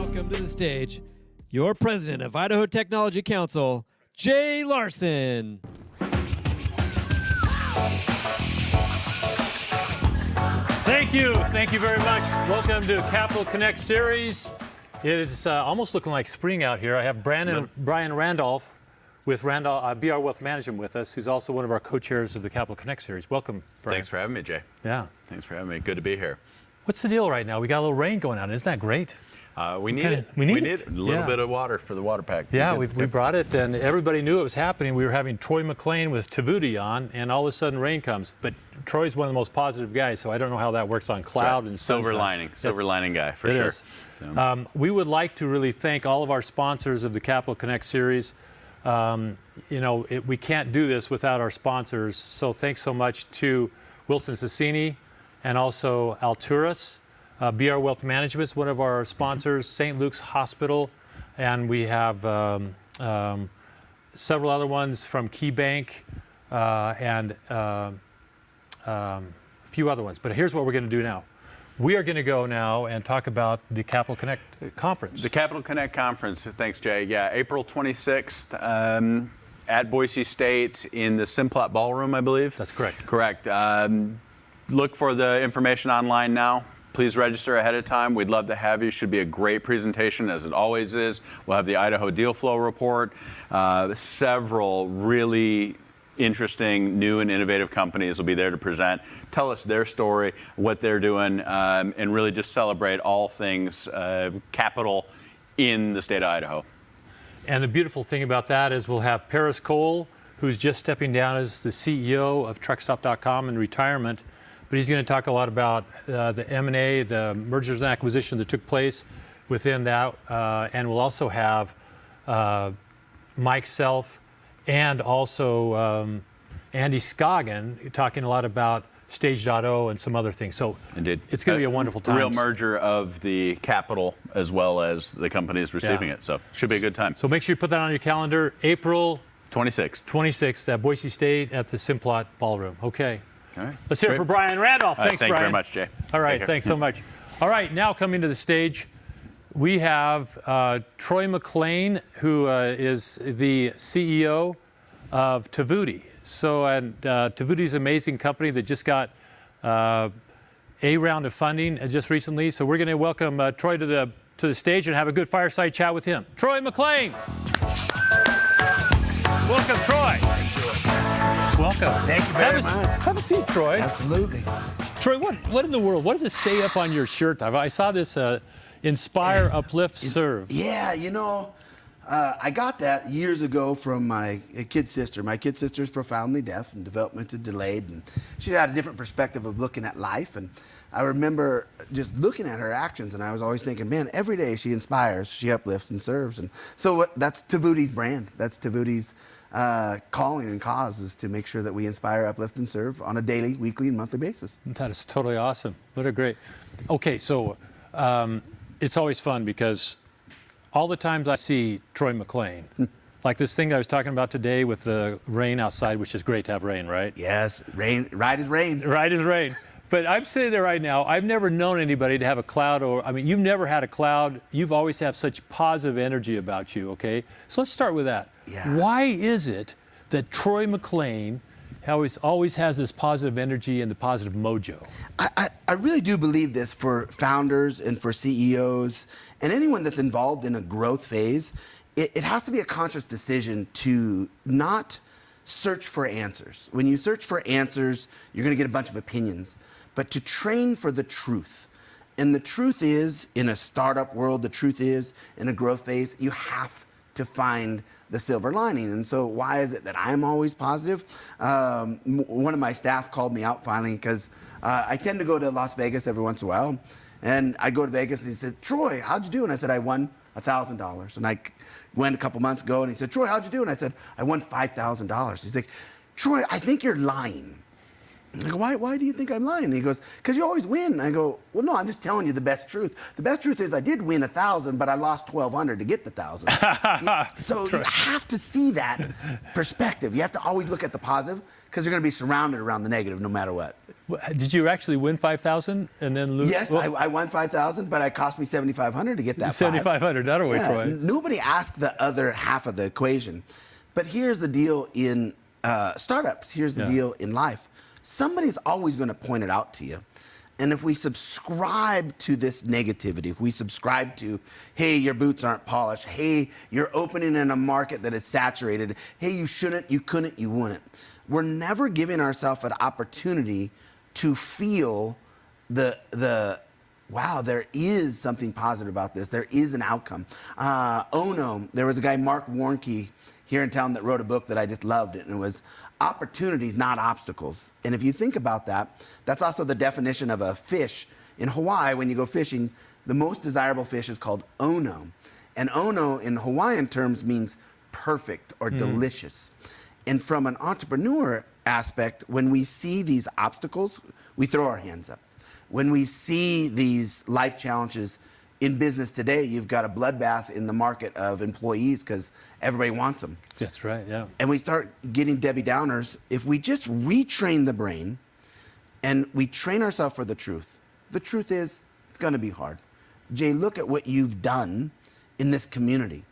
welcome to the stage your president of Idaho Technology Council, Jay Larson. Thank you very much. Welcome to Capital Connect series. It's almost looking like spring out here. I have Brian Randolph with BR Wealth Management with us, who's also one of our co-chairs of the Capital Connect series. Welcome, Brian. Thanks for having me, Jay. Yeah. Thanks for having me. Good to be here. What's the deal right now? We got a little rain going on. Isn't that great? We need it. We need a little bit of water for the water pack. Yeah, we brought it, and everybody knew it was happening. We were having Troy McClain with Tovuti on, and all of a sudden rain comes. But Troy's one of the most positive guys, so I don't know how that works on cloud and silver sunshine. lining guy for sure. Is. We would like to really thank all of our sponsors of the Capital Connect series. We can't do this without our sponsors, so thanks so much to Wilson Sassini and also Alturas. BR Wealth Management is one of our sponsors, St. Luke's Hospital, and we have several other ones from Key Bank and a few other ones. But here's what we're going to do now. We are going to go now and talk about the Capital Connect Conference. The Capital Connect Conference, thanks, Jay. Yeah, April 26th at Boise State in the Simplot Ballroom, I believe. That's correct. Correct. Look for the information online now. Please register ahead of time. We'd love to have you. Should be a great presentation, as it always is. We'll have the Idaho Deal Flow Report, several really interesting new and innovative companies will be there to present, tell us their story, what they're doing, and really just celebrate all things capital in the state of Idaho. And the beautiful thing about that is we'll have Paris Cole, who's just stepping down as the CEO of TruckStop.com in retirement. But he's going to talk a lot about the M&A, the mergers and acquisitions that took place within that. And we'll also have Mike Self and also Andy Scoggin talking a lot about Stage.0 and some other things. So Indeed. It's going to be a wonderful time. Real merger of the capital as well as the companies receiving it. So should be a good time. So make sure you put that on your calendar. April 26th at Boise State at the Simplot Ballroom. Okay. All right. Let's hear it for Brian Randolph. Thanks, thank Brian. you very much, Jay. All right, thanks so much. All right, now coming to the stage, we have Troy McClain, who is the CEO of Tovuti. So, and Tovuti is an amazing company that just got a round of funding just recently. So we're going to welcome Troy to the stage and have a good fireside chat with him. Troy McClain. Welcome, Troy. Welcome. Thank you very much. Have a seat, Troy. Absolutely. Troy, what in the world? What does it say up on your shirt? I saw this Inspire, Uplift, Serve. Yeah, I got that years ago from my kid sister. My kid sister is profoundly deaf and developmentally delayed, and she had a different perspective of looking at life. And I remember just looking at her actions, and I was always thinking, man, every day she inspires, she uplifts and serves. And so that's Tovuti's brand. That's Tovuti's calling and cause, is to make sure that we inspire, uplift, and serve on a daily, weekly, and monthly basis. That is totally awesome. What a great. Okay, so it's always fun because all the times I see Troy McClain, like this thing I was talking about today with the rain outside, which is great to have rain, right? Yes, rain. Right is rain. Right is rain. But I'm sitting there right now, I've never known anybody to have a cloud, you've never had a cloud. You've always had such positive energy about you, okay? So let's start with that. Yeah. Why is it that Troy McClain always has this positive energy and the positive mojo? I really do believe this for founders and for CEOs and anyone that's involved in a growth phase. It has to be a conscious decision to not search for answers. When you search for answers, you're going to get a bunch of opinions, but to train for the truth. And the truth is, in a startup world, the truth is, in a growth phase, you have to find the silver lining. And so why is it that I'm always positive? One of my staff called me out finally because I tend to go to Las Vegas every once in a while. And I go to Vegas and he said, Troy, how'd you do? And I said, I won $1,000. And I went a couple months ago and he said, Troy, how'd you do? And I said, I won $5,000. He's like, Troy, I think you're lying. I go, why do you think I'm lying? And he goes, because you always win. I go, well, no, I'm just telling you the best truth. The best truth is I did win 1,000, but I lost 1,200 to get the 1,000. So you have to see that perspective. You have to always look at the positive because you're going to be surrounded around the negative no matter what. Did you actually win 5,000 and then lose? Yes, I won 5,000, but it cost me 7,500 to get that. 7,500. That'll wait, Troy. Nobody asked the other half of the equation. But here's the deal in startups. Here's the deal in life. Somebody's always going to point it out to you. And if we subscribe to this negativity, if we subscribe to, hey, your boots aren't polished, hey, you're opening in a market that is saturated, hey, you shouldn't, you couldn't, you wouldn't, we're never giving ourselves an opportunity to feel wow, there is something positive about this. There is an outcome. Ono, there was a guy, Mark Warnke, here in town that wrote a book that I just loved it, and it was Opportunities, Not Obstacles. And if you think about that, that's also the definition of a fish. In Hawaii, when you go fishing, the most desirable fish is called ono. And ono in Hawaiian terms means perfect or delicious. And from an entrepreneur aspect, when we see these obstacles, we throw our hands up. When we see these life challenges in business today, you've got a bloodbath in the market of employees because everybody wants them. That's right, yeah. And we start getting Debbie Downers. If we just retrain the brain and we train ourselves for the truth is it's going to be hard. Jay, look at what you've done in this community.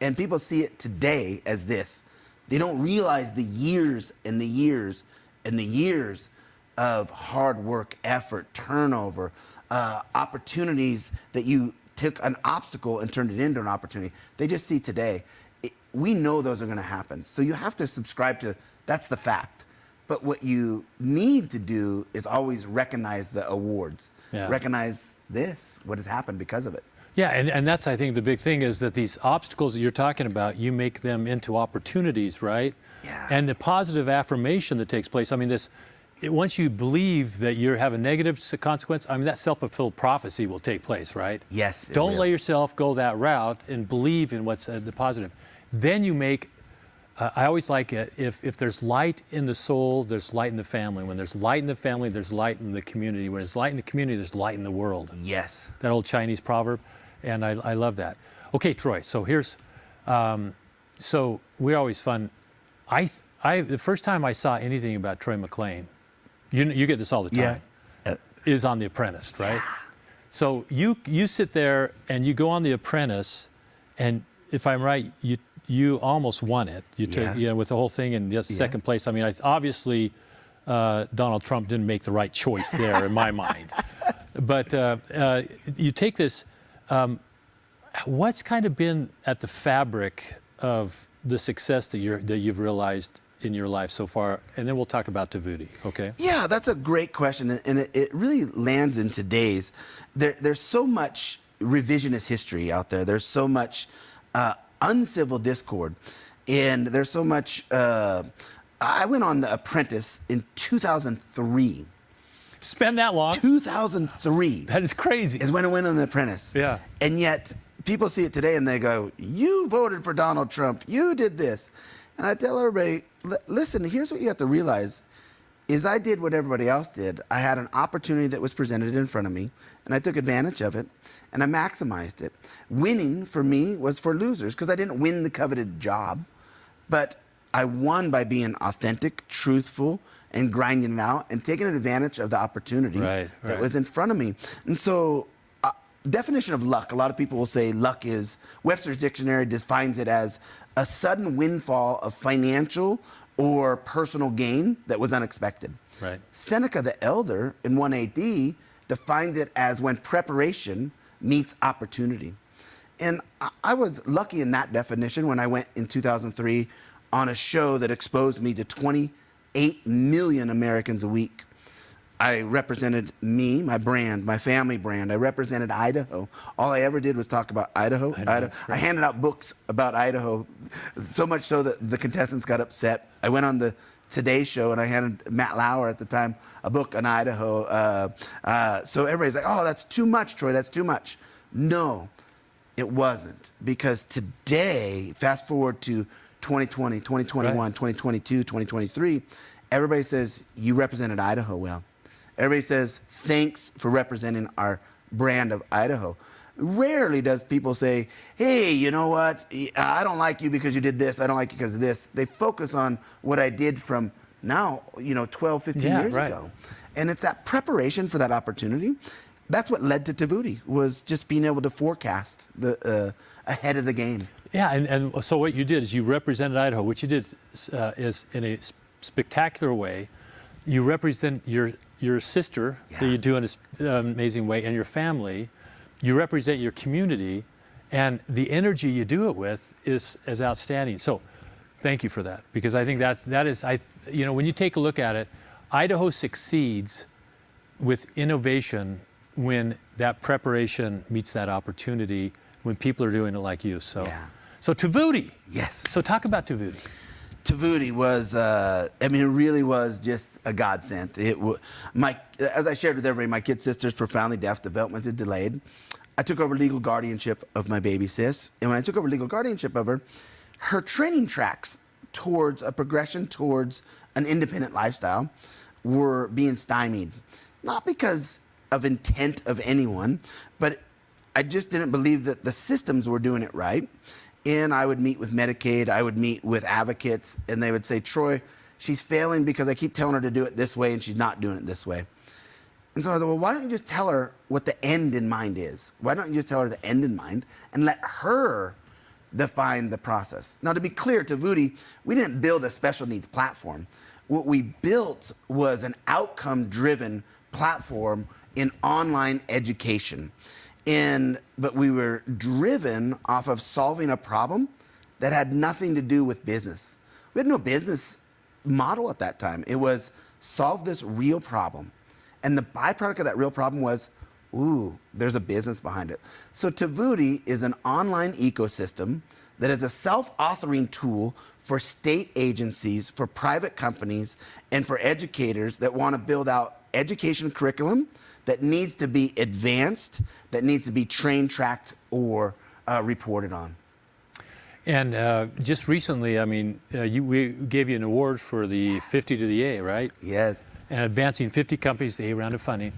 And people see it today as this. They don't realize the years and the years and the years of hard work, effort, turnover, opportunities that you took an obstacle and turned it into an opportunity. They just see today. We know those are going to happen. So you have to subscribe to, that's the fact. But what you need to do is always recognize the awards. Yeah. Recognize this, what has happened because of it. Yeah, and that's, I think, the big thing is that these obstacles that you're talking about, you make them into opportunities, right? Yeah. And the positive affirmation that takes place, I mean, once you believe that you have a negative consequence, I mean, that self-fulfilled prophecy will take place, right? Yes, it Don't will. let yourself go that route and believe in what's the positive. Then you make, I always like it, if there's light in the soul, there's light in the family. When there's light in the family, there's light in the community. When there's light in the community, there's light in the world. Yes. That old Chinese proverb, and I love that. Okay, Troy, so here's, so we're always fun. The first time I saw anything about Troy McClain, you get this all the time, is on The Apprentice, right? Yeah. So you sit there and you go on The Apprentice, and if I'm right, you almost won it. You took, with the whole thing in just second place. I mean, obviously Donald Trump didn't make the right choice there in my mind. But you take this. What's kind of been at the fabric of the success that you've realized in your life so far? And then we'll talk about Tovuti, okay? Yeah, that's a great question, and it really lands in today's. There's so much revisionist history out there. There's so much uncivil discord, and there's so much. I went on The Apprentice in 2003. Spend that long? 2003. That is crazy. Is when I went on The Apprentice. Yeah. And yet, people see it today and they go, you voted for Donald Trump. You did this. And I tell everybody, listen, here's what you have to realize, is I did what everybody else did. I had an opportunity that was presented in front of me, and I took advantage of it, and I maximized it. Winning, for me, was for losers, because I didn't win the coveted job, but I won by being authentic, truthful, and grinding it out, and taking advantage of the opportunity that was in front of me. And so, definition of luck, a lot of people will say luck is, Webster's dictionary defines it as a sudden windfall of financial or personal gain that was unexpected. Right. Seneca the Elder in 1 AD defined it as when preparation meets opportunity. And I was lucky in that definition when I went in 2003 on a show that exposed me to 28 million Americans a week. I represented me, my brand, my family brand. I represented Idaho. All I ever did was talk about Idaho. I handed out books about Idaho, so much so that the contestants got upset. I went on the Today Show and I handed Matt Lauer at the time a book on Idaho. So everybody's like, oh, that's too much, Troy, that's too much. No, it wasn't. Because today, fast forward to 2020, 2021, 2022, 2023, everybody says, you represented Idaho well. Everybody says, thanks for representing our brand of Idaho. Rarely does people say, hey, you know what? I don't like you because you did this. I don't like you because of this. They focus on what I did from now, 12, 15 Yeah, years right. ago. And it's that preparation for that opportunity. That's what led to Tovuti, was just being able to forecast ahead of the game. Yeah, and so what you did is you represented Idaho. What you did is in a spectacular way, you represent your sister that you do in an amazing way, and your family. You represent your community, and the energy you do it with is outstanding. So thank you for that, because I think that is when you take a look at it, Idaho succeeds with innovation when that preparation meets that opportunity, when people are doing it like you. So, so Tovuti. Yes. So talk about Tovuti. Tovuti was, it really was just a godsend. As I shared with everybody, my kid sister's profoundly deaf, developmentally delayed. I took over legal guardianship of my baby sis, and when I took over legal guardianship of her, her training tracks towards a progression towards an independent lifestyle were being stymied. Not because of intent of anyone, but I just didn't believe that the systems were doing it right. And I would meet with Medicaid, I would meet with advocates, and they would say, Troy, she's failing because I keep telling her to do it this way and she's not doing it this way. And so I thought, well, why don't you just tell her what the end in mind is? Why don't you just tell her the end in mind and let her define the process? Now, to be clear, Tovuti, we didn't build a special needs platform. What we built was an outcome-driven platform in online education. But we were driven off of solving a problem that had nothing to do with business. We had no business model at that time. It was solve this real problem. And the byproduct of that real problem was, there's a business behind it. So Tovuti is an online ecosystem that is a self-authoring tool for state agencies, for private companies, and for educators that want to build out education curriculum that needs to be advanced, that needs to be trained, tracked, or reported on. And just recently, we gave you an award for the 50 to the A, right? Yes. And advancing 50 companies to the A round of funding.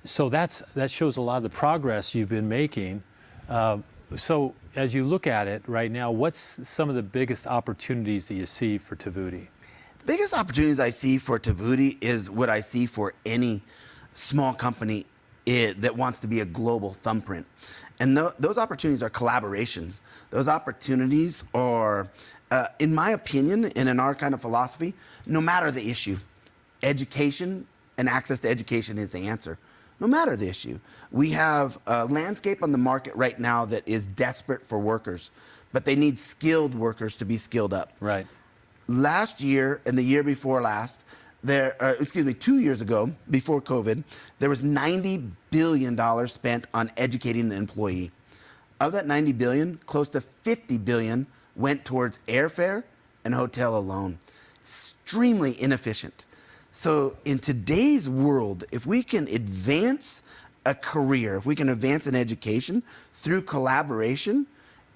So that shows a lot of the progress you've been making. So as you look at it right now, what's some of the biggest opportunities that you see for Tovuti? The biggest opportunities I see for Tovuti is what I see for any small company that wants to be a global thumbprint. And those opportunities are collaborations. Those opportunities are, in my opinion, and in our kind of philosophy, no matter the issue, education and access to education is the answer. No matter the issue. We have a landscape on the market right now that is desperate for workers, but they need skilled workers to be skilled up. Right. Last year and the year before last, 2 years ago, before COVID, there was $90 billion spent on educating the employee. Of that $90 billion, close to $50 billion went towards airfare and hotel alone. Extremely inefficient. So in today's world, if we can advance a career, if we can advance an education through collaboration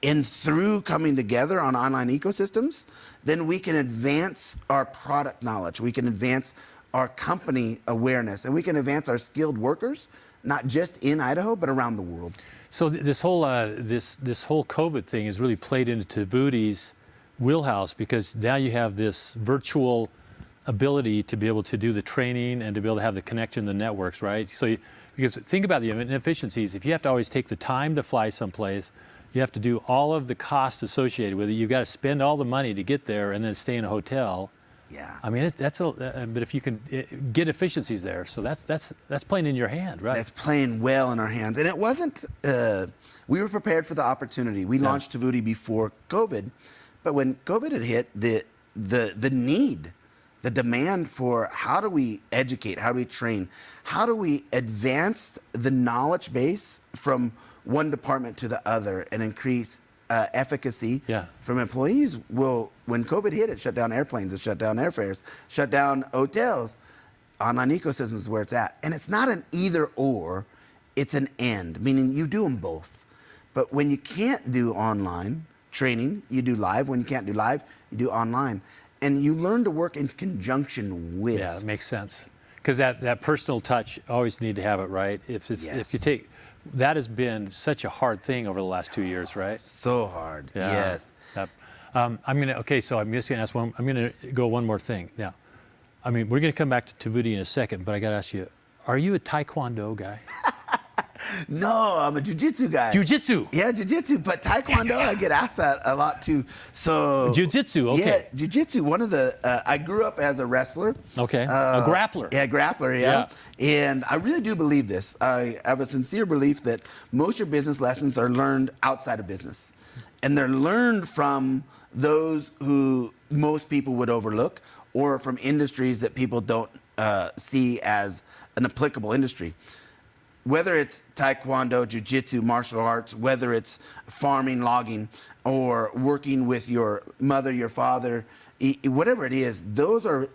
and through coming together on online ecosystems, then we can advance our product knowledge, we can advance our company awareness, and we can advance our skilled workers, not just in Idaho, but around the world. So this whole COVID thing has really played into Tovuti's wheelhouse, because now you have this virtual ability to be able to do the training and to be able to have the connection to the networks, right? So, because think about the inefficiencies. If you have to always take the time to fly someplace, you have to do all of the costs associated with it. You've got to spend all the money to get there and then stay in a hotel. Yeah. But if you can get efficiencies there, so that's playing in your hand, right? That's playing well in our hands. And it wasn't, we were prepared for the opportunity. We launched Tovuti before COVID, but when COVID had hit, the need, the demand for how do we educate, how do we train, how do we advance the knowledge base from one department to the other and increase efficacy from employees. Well, when COVID hit, it shut down airplanes, it shut down airfares, shut down hotels. Online ecosystems is where it's at. And it's not an either or, it's an and, meaning you do them both. But when you can't do online training, you do live. When you can't do live, you do online. And you learn to work in conjunction with. Yeah, that makes sense. Because that personal touch, always need to have it, right? If you take, that has been such a hard thing over the last 2 years, right? So hard, yes. So I'm just gonna ask one. I'm gonna go one more thing now. I mean, we're gonna come back to Tovuti in a second, but I gotta ask you, are you a Taekwondo guy? No, I'm a jiu-jitsu guy. Jiu-jitsu. Yeah, jiu-jitsu, but Taekwondo, I get asked that a lot too. So Jiu-jitsu, okay. Yeah, jiu-jitsu. One of the I grew up as a wrestler. Okay, a grappler. Yeah, grappler. Yeah. And I really do believe this. I have a sincere belief that most of your business lessons are learned outside of business, and they're learned from those who most people would overlook, or from industries that people don't see as an applicable industry. Whether it's Taekwondo, Jiu-Jitsu, martial arts, whether it's farming, logging, or working with your mother, your father, whatever it is, those are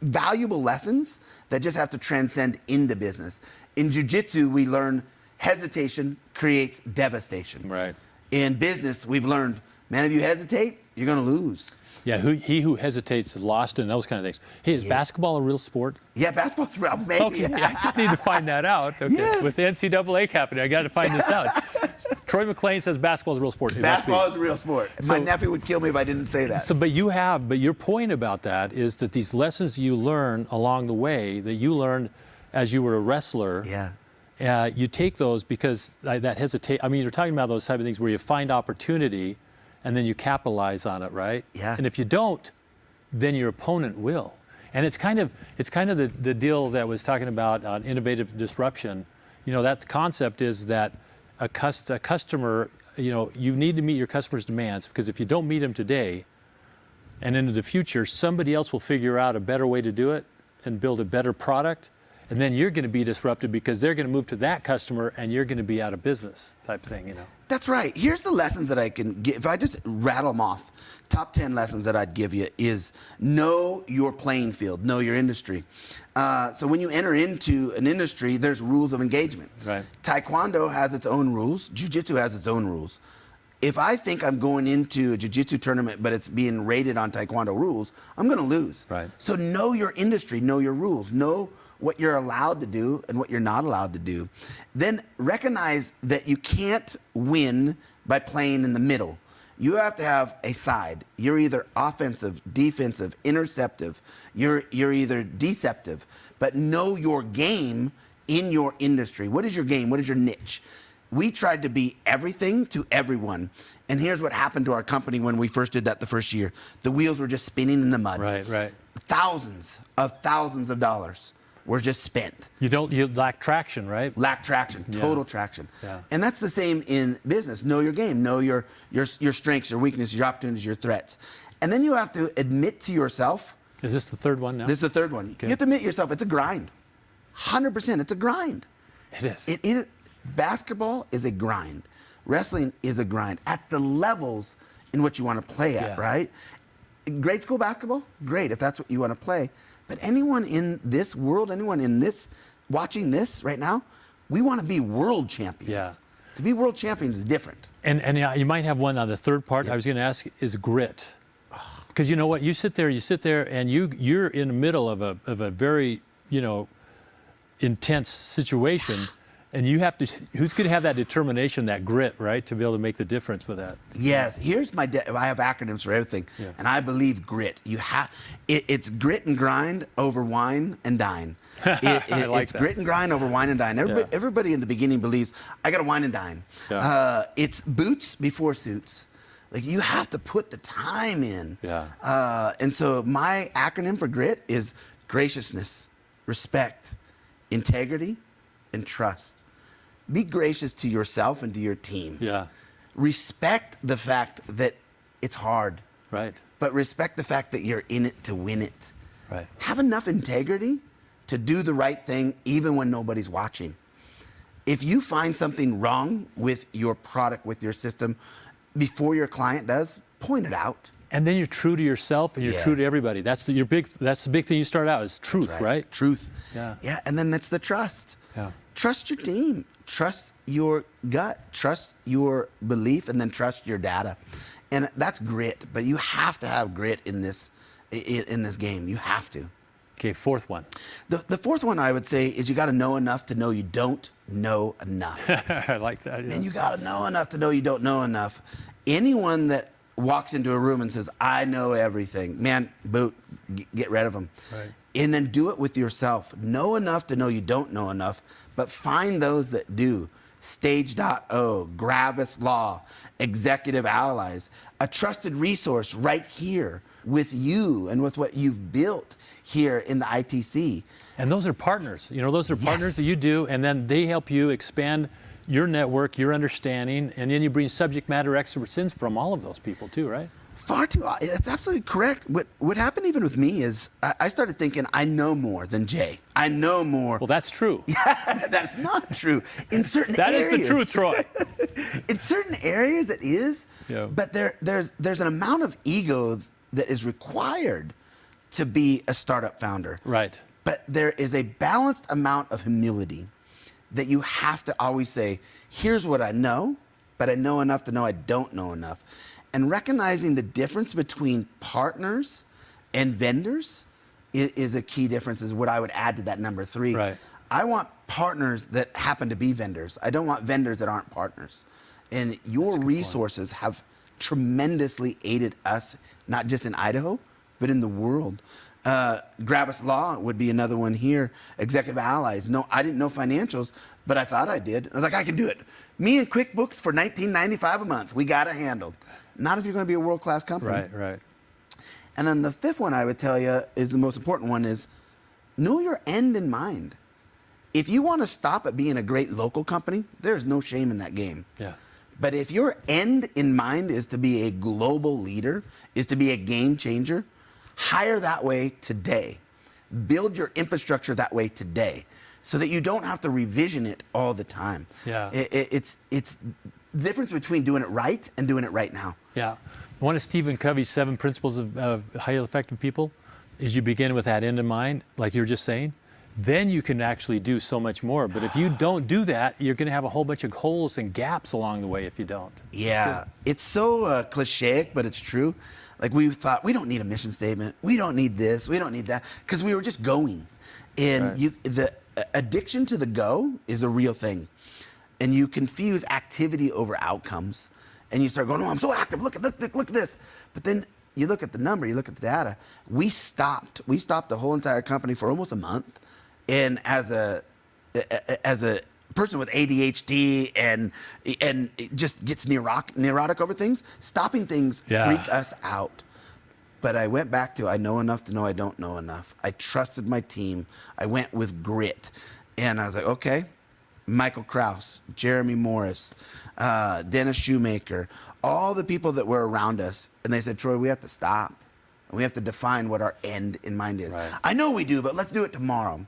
valuable lessons that just have to transcend into business. In Jiu-Jitsu, we learn hesitation creates devastation. Right. In business, we've learned, man, if you hesitate, you're going to lose. Yeah, he who hesitates is lost, and those kind of things. Hey, is basketball a real sport? Yeah, basketball's real. Maybe. Okay, I just need to find that out. Okay. Yes. With the NCAA happening, I got to find this out. Troy McClain says basketball is a real sport. Basketball is a real sport. My nephew would kill me if I didn't say that. But your point about that is that these lessons you learn along the way, that you learned as you were a wrestler, you take those because that hesitate. I mean, you're talking about those type of things where you find opportunity, and then you capitalize on it, right? Yeah. And if you don't, then your opponent will. And it's kind of the deal that was talking about on innovative disruption. You know, that concept is that a customer, you need to meet your customer's demands, because if you don't meet them today and into the future, somebody else will figure out a better way to do it and build a better product. And then you're going to be disrupted because they're going to move to that customer and you're going to be out of business type thing, That's right. Here's the lessons that I can give. If I just rattle them off, top 10 lessons that I'd give you is know your playing field, know your industry. So when you enter into an industry, there's rules of engagement. Right. Taekwondo has its own rules. Jiu-Jitsu has its own rules. If I think I'm going into a jiu-jitsu tournament, but it's being rated on Taekwondo rules, I'm going to lose. Right. So know your industry, know your rules, know what you're allowed to do and what you're not allowed to do. Then recognize that you can't win by playing in the middle. You have to have a side. You're either offensive, defensive, interceptive. You're either deceptive. But know your game in your industry. What is your game? What is your niche? We tried to be everything to everyone. And here's what happened to our company when we first did that the first year. The wheels were just spinning in the mud. Right. Thousands of dollars were just spent. You lack traction, right? Lack traction, total traction. Yeah. And that's the same in business. Know your game, know your strengths, your weaknesses, your opportunities, your threats. And then you have to admit to yourself. Is this the third one now? This is the third one. Okay. You have to admit to yourself, it's a grind. 100%, it's a grind. It is. It is. Basketball is a grind. Wrestling is a grind at the levels in which you want to play at, right? Grade school basketball, great if that's what you want to play. But anyone in this world, anyone in this, watching this right now, we want to be world champions. Yeah. To be world champions is different. And you might have one on the third part. Yep. I was going to ask is grit. Because you know what? You sit there and you're in the middle of a very, intense situation. And you have to, who's going to have that determination, that grit, right, to be able to make the difference with that? Yes. Here's I have acronyms for everything, and I believe grit. It's grit and grind over wine and dine. It's grit and grind over wine and dine. Everybody in the beginning believes I got to wine and dine. Yeah. It's boots before suits. Like you have to put the time in. Yeah. And so my acronym for grit is graciousness, respect, integrity, and trust. Be gracious to yourself and to your team. Yeah. Respect the fact that it's hard. Right. But respect the fact that you're in it to win it. Right. Have enough integrity to do the right thing even when nobody's watching. If you find something wrong with your product, with your system, before your client does, point it out. And then you're true to yourself and you're true to everybody. That's the big thing you start out is truth, right? Truth. Yeah. Yeah, and then that's the trust. Yeah. Trust your team. Trust your gut. Trust your belief, and then trust your data. And that's grit. But you have to have grit in this game. You have to. Okay, fourth one. The fourth one I would say is you got to know enough to know you don't know enough. I like that. Yeah. And you got to know enough to know you don't know enough. Anyone that walks into a room and says, I know everything. Man, boot, get rid of them. Right. And then do it with yourself. Know enough to know you don't know enough, but find those that do. Stage.O, Gravis Law, Executive Allies, a trusted resource right here with you and with what you've built here in the ITC. And those are partners. You know, those are partners Yes. that you do, and then they help you expand your network, your understanding, and then you bring subject matter experts in from all of those people too, right? Far too. That's absolutely correct. What happened even with me is I started thinking I know more than Jay. I know more. Well, that's true. That's not true. In certain That areas. is the truth, Troy. In certain areas, it is. Yeah. But there's an amount of ego that is required to be a startup founder. Right. But there is a balanced amount of humility that you have to always say, here's what I know, but I know enough to know I don't know enough. And recognizing the difference between partners and vendors is a key difference, is what I would add to that number 3. Right. I want partners that happen to be vendors. I don't want vendors that aren't partners. And your resources have tremendously aided us, not just in Idaho, but in the world. Gravis Law would be another one here. Executive Allies. No, I didn't know financials, but I thought I did. I was like, I can do it. Me and QuickBooks for $19.95 a month. We got it handled. Not if you're going to be a world-class company. Right, right. And then the 5th one I would tell you is the most important one is know your end in mind. If you want to stop at being a great local company, there's no shame in that game. Yeah. But if your end in mind is to be a global leader, is to be a game changer, hire that way today. Build your infrastructure that way today so that you don't have to revision it all the time. Yeah. It's the difference between doing it right and doing it right now. Yeah. One of Stephen Covey's 7 principles of highly effective people is you begin with that end in mind, like you were just saying. Then you can actually do so much more. But if you don't do that, you're going to have a whole bunch of holes and gaps along the way if you don't. Yeah, it's so cliche, but it's true. Like we thought, we don't need a mission statement. We don't need this. We don't need that. Because we were just going. And the addiction to the go is a real thing. And you confuse activity over outcomes. And you start going, oh, I'm so active. Look at this. But then you look at the number, you look at the data. We stopped the whole entire company for almost a month. And as a person with ADHD and it just gets neurotic over things, stopping things freak us out. But I went back to I know enough to know I don't know enough. I trusted my team. I went with grit. And I was like, okay, Michael Kraus, Jeremy Morris, Dennis Shoemaker, all the people that were around us. And they said, Troy, we have to stop. And we have to define what our end in mind is. Right. I know we do, but let's do it tomorrow.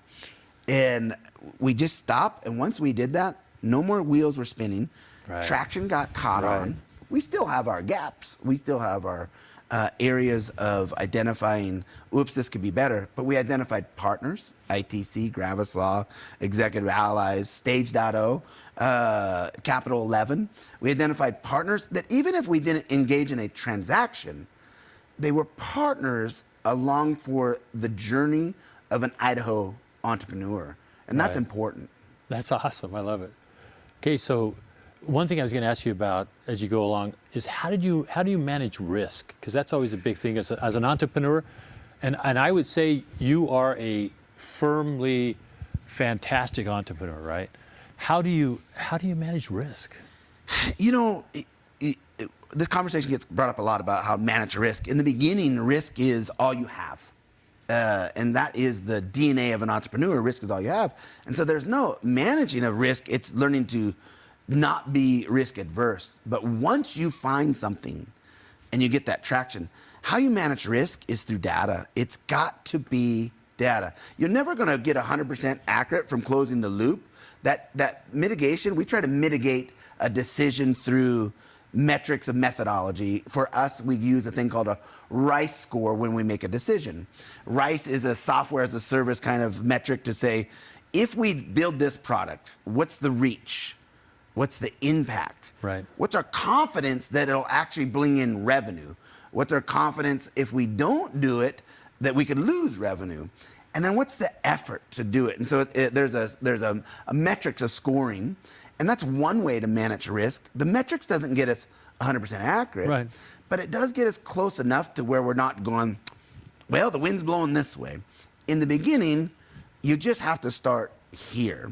And we just stopped. And once we did that, no more wheels were spinning. Right. Traction got caught on. We still have our gaps. We still have our areas of identifying, oops, this could be better. But we identified partners, ITC, Gravis Law, Executive Allies, Stage.O, Capital 11. We identified partners that even if we didn't engage in a transaction, they were partners along for the journey of an Idaho entrepreneur. And that's important. That's awesome. I love it. Okay, so one thing I was going to ask you about as you go along is how do you manage risk? Because that's always a big thing as an entrepreneur. And I would say you are a firmly fantastic entrepreneur, right? How do you manage risk? You know, this conversation gets brought up a lot about how to manage risk. In the beginning, risk is all you have. And that is the DNA of an entrepreneur. Risk is all you have. And so there's no managing of risk. It's learning to not be risk adverse. But once you find something and you get that traction, how you manage risk is through data. It's got to be data. You're never going to get 100% accurate from closing the loop. That mitigation, we try to mitigate a decision through metrics of methodology. For us, we use a thing called a RICE score when we make a decision. RICE is a software as a service kind of metric to say, if we build this product, what's the reach? What's the impact? Right. What's our confidence that it'll actually bring in revenue? What's our confidence if we don't do it that we could lose revenue? And then what's the effort to do it? And so there's a metrics of scoring. And that's one way to manage risk. The metrics doesn't get us 100% accurate, Right. but it does get us close enough to where we're not going, well, the wind's blowing this way. In the beginning, you just have to start here.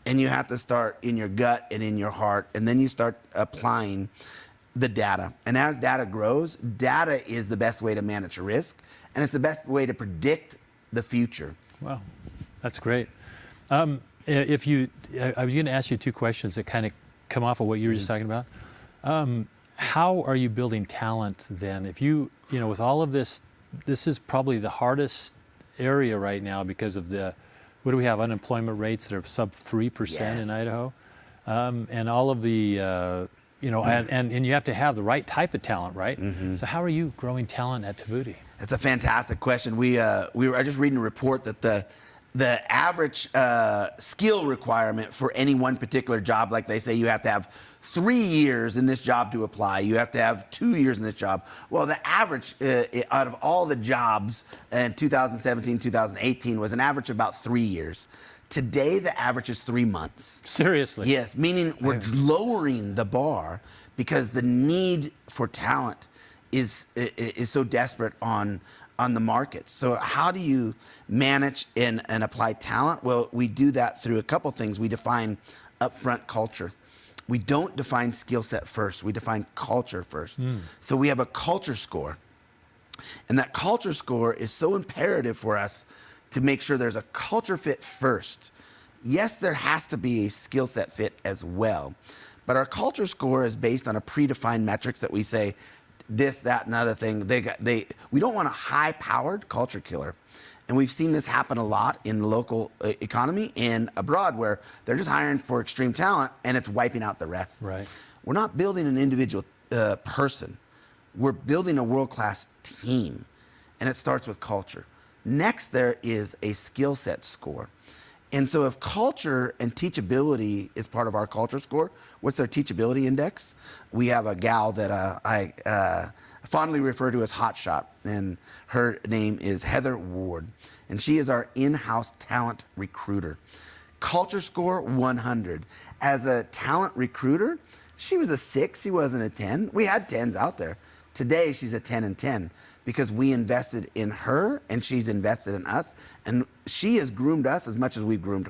And you have to start in your gut and in your heart, and then you start applying the data. And as data grows, data is the best way to manage risk, and it's the best way to predict the future. Wow, that's great. I was going to ask you two questions that kind of come off of what you were just talking about. How are you building talent then? If with all of this, this is probably the hardest area right now because of what do we have, unemployment rates that are sub 3% Yes. in Idaho? And all of the, and you have to have the right type of talent, right? So how are you growing talent at Tovuti? It's a fantastic question. We were just reading a report that the average skill requirement for any one particular job, like they say you have to have 3 years in this job to apply, you have to have 2 years in this job. Well, the average out of all the jobs in 2017, 2018 was an average of about 3 years. Today, the average is 3 months. Seriously? Yes, meaning we're lowering the bar because the need for talent is so desperate on the market. So how do you manage and apply talent? Well, we do that through a couple things. We define upfront culture. We don't define skill set first. We define culture first. So we have a culture score. And that culture score is so imperative for us to make sure there's a culture fit first. Yes, there has to be a skill set fit as well. But our culture score is based on a predefined metrics that we say, this, that, and other thing. We don't want a high-powered culture killer. And we've seen this happen a lot in the local economy and abroad where they're just hiring for extreme talent and it's wiping out the rest. Right. We're not building an individual person. We're building a world-class team. And it starts with culture. Next, there is a skill set score. And so if culture and teachability is part of our culture score, what's our teachability index? We have a gal that I fondly refer to as Hotshot, and her name is Heather Ward, and she is our in-house talent recruiter. Culture score 100. As a talent recruiter, she was a 6, she wasn't a 10. We had 10s out there. Today, she's a 10 and 10 because we invested in her and she's invested in us, and she has groomed us as much as we've groomed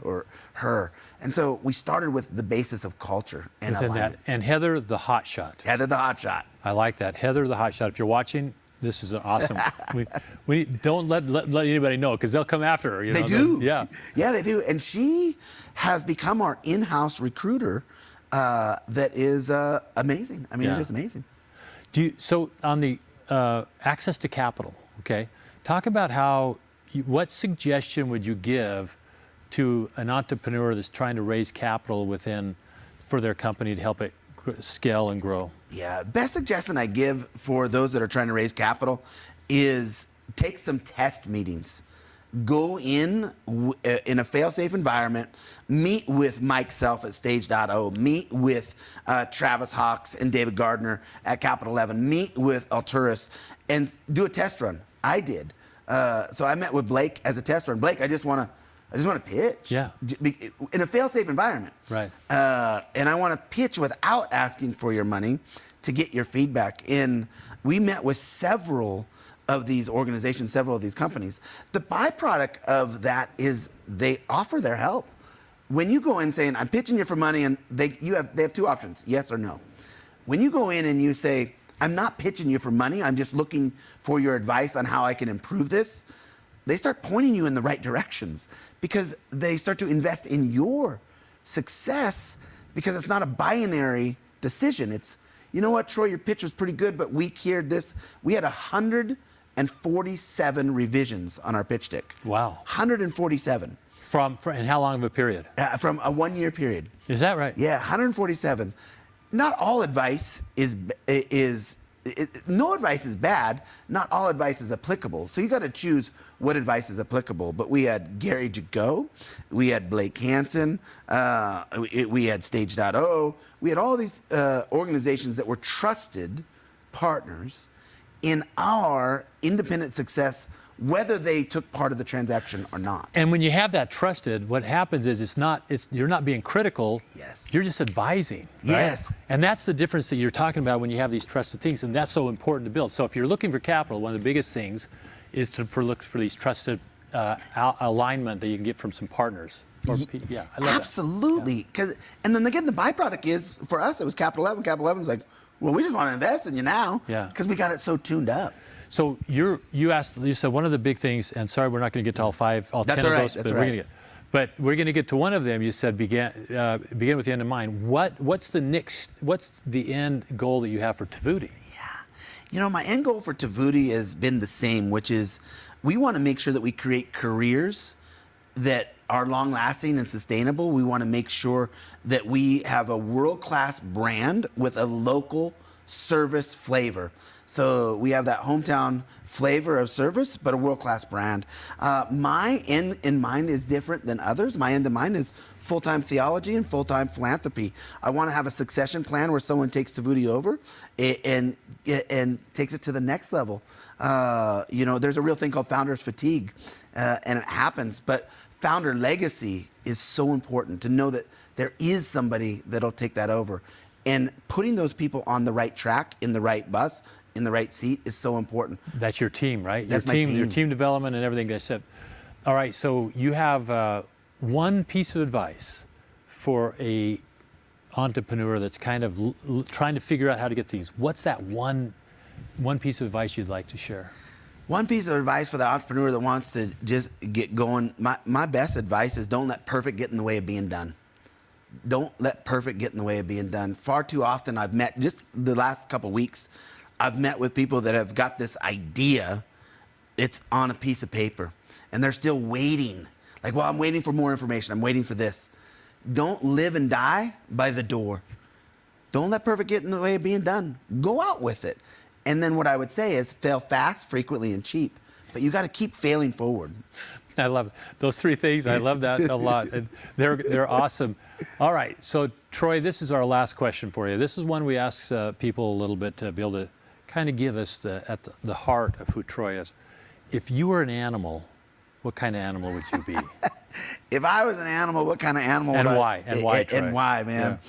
her. And so we started with the basis of culture and Within that. alignment. And Heather the Hotshot. Heather the Hotshot. I like that. Heather the Hotshot. If you're watching, this is an awesome. we don't let anybody know because they'll come after her. They do. Yeah. Yeah, they do. And she has become our in-house recruiter that is amazing. I mean, it's just amazing. So on the access to capital, okay, talk about what suggestion would you give to an entrepreneur that's trying to raise capital for their company to help it scale and grow? Yeah, best suggestion I give for those that are trying to raise capital is take some test meetings. Go in a fail-safe environment, meet with Mike Self at Stage.O, meet with Travis Hawks and David Gardner at Capital 11, meet with Alturas, and do a test run. I did. So I met with Blake as a test run. Blake, I just want to pitch. Yeah. In a fail-safe environment. Right. And I want to pitch without asking for your money to get your feedback. And we met with several of these organizations, several of these companies. The byproduct of that is they offer their help. When you go in saying, I'm pitching you for money, and they have two options, yes or no. When you go in and you say, I'm not pitching you for money, I'm just looking for your advice on how I can improve this, they start pointing you in the right directions because they start to invest in your success because it's not a binary decision. It's, you know what, Troy, your pitch was pretty good, but we cured this. We had 147 revisions on our pitch deck. Wow. 147. And how long of a period? From a 1-year period. Is that right? Yeah, 147. Not all advice no advice is bad. Not all advice is applicable. So you got to choose what advice is applicable. But we had Gary Jago, we had Blake Hansen, we had Stage.O. We had all these organizations that were trusted partners in our independent success whether they took part of the transaction or not. And when you have that trusted, what happens is you're not being critical. Yes. You're just advising. Right? Yes. And that's the difference that you're talking about when you have these trusted things, and that's so important to build. So if you're looking for capital, one of the biggest things is to look for these trusted alignment that you can get from some partners. Yeah, I love Absolutely. that. And then again, the byproduct is, for us, it was Capital 11. Capital 11 was like, well, we just want to invest in you now because we got it so tuned up. So you said one of the big things, and sorry, we're not going to get to all 10 of those, but we're going to get to one of them. You said begin with the end in mind. What's the end goal that you have for Tovuti? Yeah, my end goal for Tovuti has been the same, which is we want to make sure that we create careers that are long-lasting and sustainable. We want to make sure that we have a world-class brand with a local service flavor. So we have that hometown flavor of service, but a world-class brand. My end in mind is different than others. My end in mind is full-time theology and full-time philanthropy. I want to have a succession plan where someone takes Tovuti over and takes it to the next level. There's a real thing called founder's fatigue, and it happens. But founder legacy is so important, to know that there is somebody that'll take that over. And putting those people on the right track, in the right bus, in the right seat is so important. That's your team, right? That's your team. Your team development and everything they said. All right, so you have one piece of advice for a entrepreneur that's kind of trying to figure out how to get things. What's that one piece of advice you'd like to share? One piece of advice for the entrepreneur that wants to just get going, my best advice is don't let perfect get in the way of being done. Don't let perfect get in the way of being done. Far too often I've met, just the last couple weeks, I've met with people that have got this idea, it's on a piece of paper, and they're still waiting. Like, well, I'm waiting for more information. I'm waiting for this. Don't live and die by the door. Don't let perfect get in the way of being done. Go out with it. And then what I would say is fail fast, frequently, and cheap. But you got to keep failing forward. I love it. Those three things. I love that a lot. And they're awesome. All right. So, Troy, this is our last question for you. This is one we ask people a little bit to be able to kind of give us at the heart of who Troy is. If you were an animal, what kind of animal would you be? If I was an animal, what kind of animal and would why? And why, Troy? And why, man?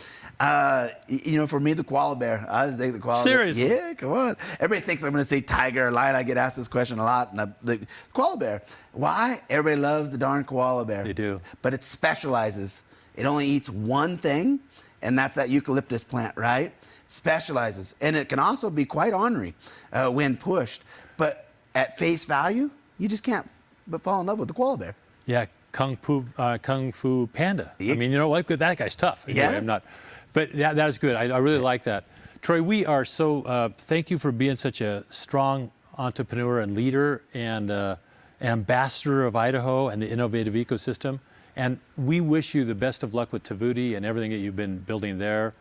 Yeah. For me, the koala bear. I just think the koala Seriously? bear. Yeah, come on. Everybody thinks I'm going to say tiger or lion. I get asked this question a lot. And the koala bear. Why? Everybody loves the darn koala bear. They do. But it specializes. It only eats one thing, and that's that eucalyptus plant, right? Specializes. And it can also be quite ornery when pushed. But at face value, you just can't but fall in love with the koala bear. Yeah, Kung Fu Panda. Yeah. I mean, you know what? That guy's tough. Anyway, Yeah. I'm not. But that is good. I really like that. Troy, we are so, thank you for being such a strong entrepreneur and leader and ambassador of Idaho and the innovative ecosystem. And we wish you the best of luck with Tovuti and everything that you've been building there.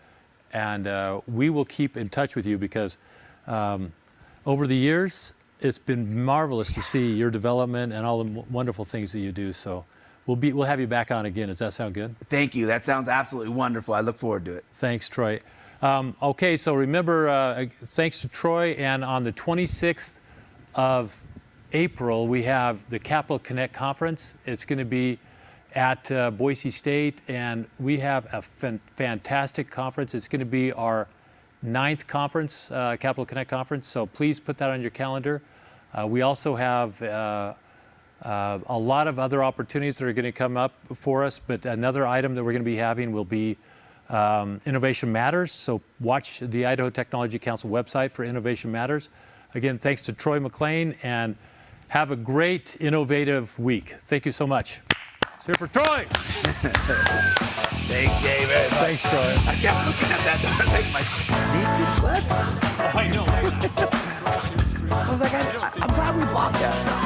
And we will keep in touch with you because over the years, it's been marvelous to see your development and all the wonderful things that you do. So we'll have you back on again. Does that sound good? Thank you. That sounds absolutely wonderful. I look forward to it. Thanks, Troy. Okay, so remember, thanks to Troy, and on the 26th of April, we have the Capital Connect Conference. It's going to be at Boise State, and we have a fantastic conference. It's going to be our 9th conference, Capital Connect Conference, so please put that on your calendar. We also have a lot of other opportunities that are going to come up for us, but another item that we're going to be having will be Innovation Matters, so watch the Idaho Technology Council website for Innovation Matters. Again, thanks to Troy McClain, and have a great, innovative week. Thank you so much. Let's hear for Troy. Thanks, David. Thanks, Troy. I kept looking at that. Like my naked butt. I know. I was like, I'm glad we blocked that.